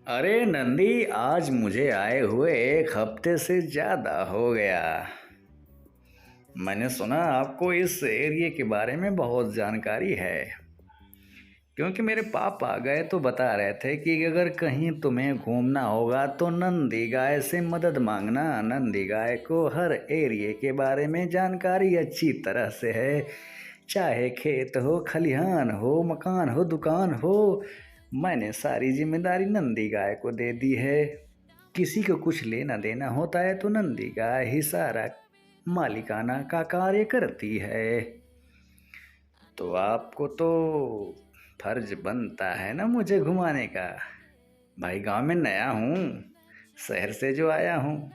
अरे नंदी, आज मुझे आए हुए 1 हफ्ते से ज़्यादा हो गया। मैंने सुना आपको इस एरिया के बारे में बहुत जानकारी है, क्योंकि मेरे पापा गए तो बता रहे थे कि अगर कहीं तुम्हें घूमना होगा तो नंदी गाय से मदद मांगना। नंदी गाय को हर एरिया के बारे में जानकारी अच्छी तरह से है, चाहे खेत हो, खलिहान हो, मकान हो, दुकान हो। मैंने सारी जिम्मेदारी नंदी गाय को दे दी है। किसी को कुछ लेना देना होता है तो नंदी गाय ही सारा मालिकाना का कार्य करती है। तो आपको तो फर्ज बनता है ना मुझे घुमाने का। भाई गांव में नया हूँ, शहर से जो आया हूँ,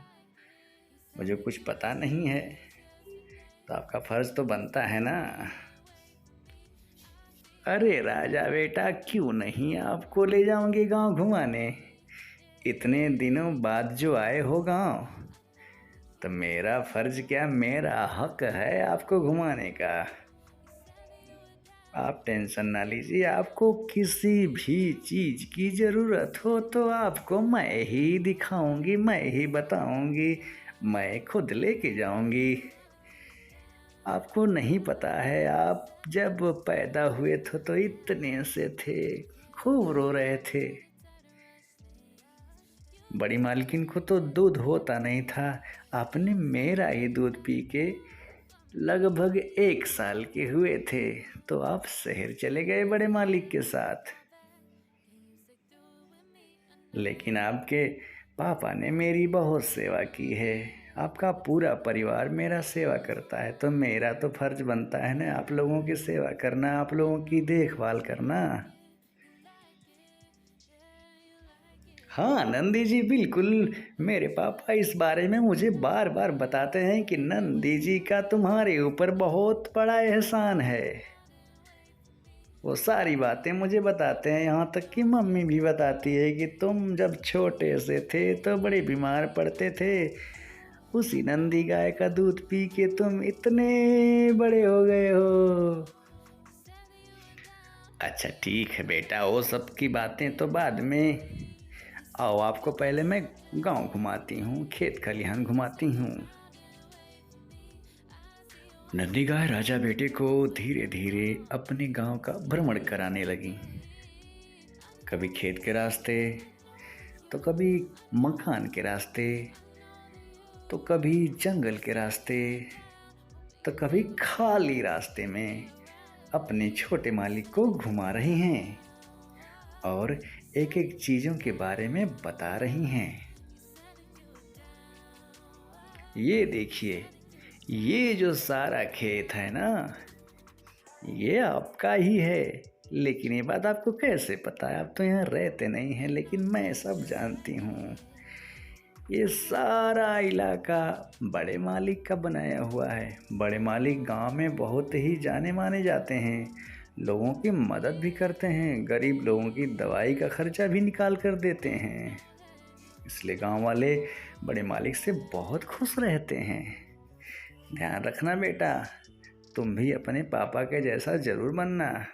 मुझे कुछ पता नहीं है, तो आपका फर्ज तो बनता है ना। अरे राजा बेटा, क्यों नहीं, आपको ले जाऊंगी गांव घुमाने। इतने दिनों बाद जो आए हो गांव, तो मेरा फर्ज क्या, मेरा हक है आपको घुमाने का। आप टेंशन ना लीजिए, आपको किसी भी चीज़ की ज़रूरत हो तो आपको मैं ही दिखाऊंगी, मैं ही बताऊंगी, मैं खुद लेके जाऊंगी। आपको नहीं पता है, आप जब पैदा हुए थे तो इतने से थे, खूब रो रहे थे। बड़ी मालकिन को तो दूध होता नहीं था, आपने मेरा ही दूध पी के लगभग 1 साल के हुए थे, तो आप शहर चले गए बड़े मालिक के साथ। लेकिन आपके पापा ने मेरी बहुत सेवा की है, आपका पूरा परिवार मेरा सेवा करता है, तो मेरा तो फर्ज बनता है ना आप लोगों की सेवा करना, आप लोगों की देखभाल करना। हाँ नंदी जी, बिल्कुल। मेरे पापा इस बारे में मुझे बार बार बताते हैं कि नंदी जी का तुम्हारे ऊपर बहुत बड़ा एहसान है। वो सारी बातें मुझे बताते हैं, यहाँ तक कि मम्मी भी बताती है कि तुम जब छोटे से थे तो बड़े बीमार पड़ते थे, उसी नंदी गाय का दूध पी के तुम इतने बड़े हो गए हो। अच्छा ठीक है बेटा, वो सब की बातें तो बाद में। आओ, आपको पहले मैं गांव घुमाती हूँ, खेत खलिहान घुमाती हूँ। नंदी गाय राजा बेटे को धीरे धीरे अपने गांव का भ्रमण कराने लगी। कभी खेत के रास्ते, तो कभी मकान के रास्ते, तो कभी जंगल के रास्ते, तो कभी खाली रास्ते में अपने छोटे मालिक को घुमा रही हैं और एक एक चीज़ों के बारे में बता रही हैं। ये देखिए, ये जो सारा खेत है ना, ये आपका ही है। लेकिन ये बात आपको कैसे पता है? आप तो यहाँ रहते नहीं हैं, लेकिन मैं सब जानती हूँ। ये सारा इलाका बड़े मालिक का बनाया हुआ है। बड़े मालिक गांव में बहुत ही जाने माने जाते हैं, लोगों की मदद भी करते हैं, गरीब लोगों की दवाई का खर्चा भी निकाल कर देते हैं। इसलिए गांव वाले बड़े मालिक से बहुत खुश रहते हैं। ध्यान रखना बेटा, तुम भी अपने पापा के जैसा जरूर बनना।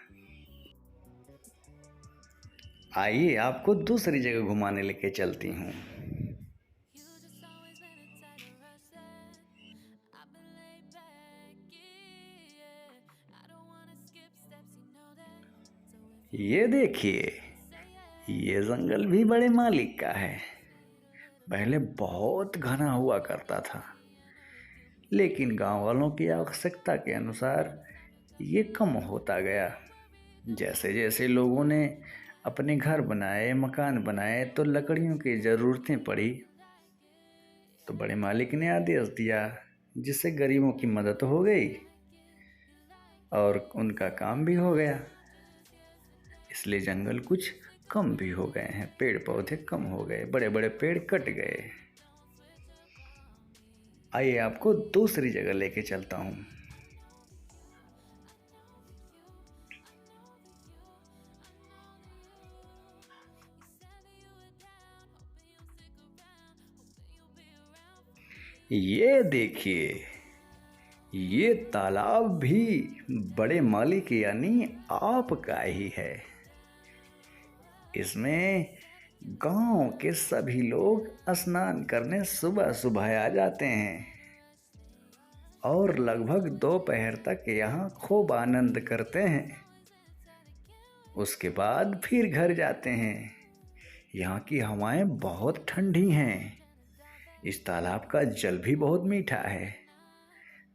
आइए, आपको दूसरी जगह घुमाने लेके चलती हूँ। ये देखिए, ये जंगल भी बड़े मालिक का है। पहले बहुत घना हुआ करता था, लेकिन गांव वालों की आवश्यकता के अनुसार ये कम होता गया। जैसे जैसे लोगों ने अपने घर बनाए, मकान बनाए, तो लकड़ियों की ज़रूरतें पड़ी, तो बड़े मालिक ने आदेश दिया, जिससे गरीबों की मदद हो गई और उनका काम भी हो गया। इसलिए जंगल कुछ कम भी हो गए हैं, पेड़ पौधे कम हो गए, बड़े बड़े पेड़ कट गए। आइए, आपको दूसरी जगह लेके चलता हूँ। ये देखिए, ये तालाब भी बड़े मालिक यानी आपका ही है। इसमें गांव के सभी लोग स्नान करने सुबह सुबह आ जाते हैं और लगभग दोपहर तक यहाँ खूब आनंद करते हैं। उसके बाद फिर घर जाते हैं। यहाँ की हवाएं बहुत ठंडी हैं। इस तालाब का जल भी बहुत मीठा है।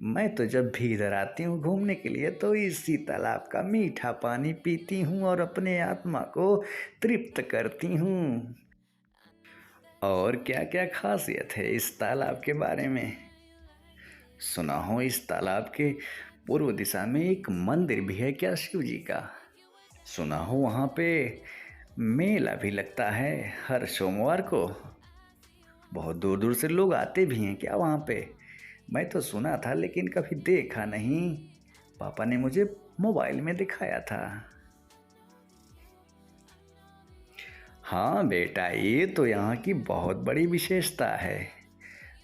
मैं तो जब भी इधर आती हूँ घूमने के लिए तो इसी तालाब का मीठा पानी पीती हूँ और अपने आत्मा को तृप्त करती हूँ। और क्या क्या खासियत है इस तालाब के बारे में? सुना हो इस तालाब के पूर्व दिशा में एक मंदिर भी है क्या शिव जी का? सुना हो वहाँ पे मेला भी लगता है हर सोमवार को। बहुत दूर दूर से लोग आते भी हैं क्या वहाँ पे? मैं तो सुना था लेकिन कभी देखा नहीं। पापा ने मुझे मोबाइल में दिखाया था। हाँ बेटा, ये तो यहाँ की बहुत बड़ी विशेषता है।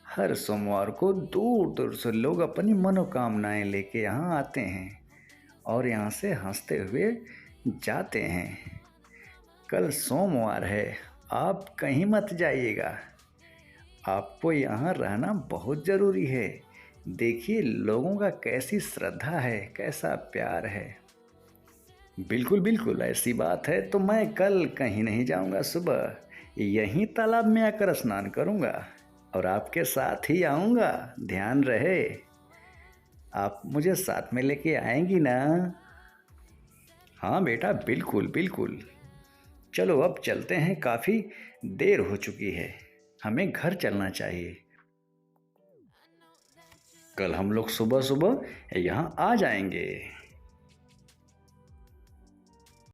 हर सोमवार को दूर दूर से लोग अपनी मनोकामनाएं लेके यहाँ आते हैं और यहाँ से हंसते हुए जाते हैं। कल सोमवार है, आप कहीं मत जाइएगा। आपको यहाँ रहना बहुत ज़रूरी है। देखिए लोगों का कैसी श्रद्धा है, कैसा प्यार है। बिल्कुल बिल्कुल, ऐसी बात है तो मैं कल कहीं नहीं जाऊँगा। सुबह यहीं तालाब में आकर स्नान करूँगा और आपके साथ ही आऊँगा। ध्यान रहे, आप मुझे साथ में लेके आएंगी ना? हाँ बेटा, बिल्कुल बिल्कुल। चलो अब चलते हैं, काफ़ी देर हो चुकी है, हमें घर चलना चाहिए। कल हम लोग सुबह सुबह यहाँ आ जाएंगे।